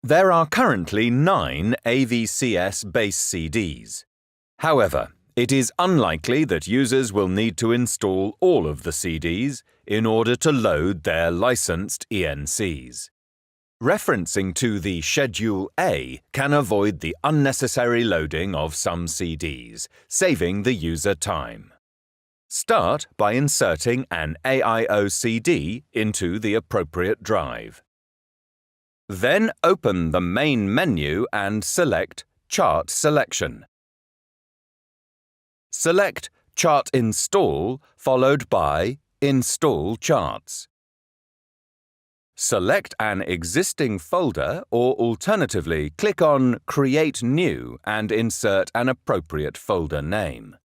There are currently 9 AVCS base CDs. However, it is unlikely that users will need to install all of the CDs in order to load their licensed ENCs. Referencing to the Schedule A can avoid the unnecessary loading of some CDs, saving the user time. Start by inserting an AIO CD into the appropriate drive. Then open the main menu and select Chart Selection. Select Chart Install followed by Install Charts. Select an existing folder or alternatively click on Create New and insert an appropriate folder name.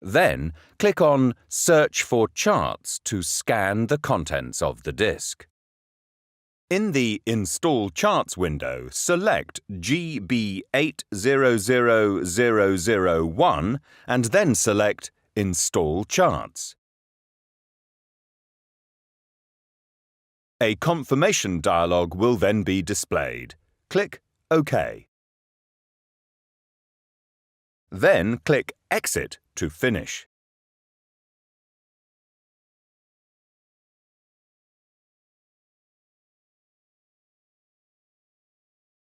Then click on Search for Charts to scan the contents of the disk. In the Install Charts window, select GB800001 and then select Install Charts. A confirmation dialog will then be displayed. Click OK. Then click Exit to finish.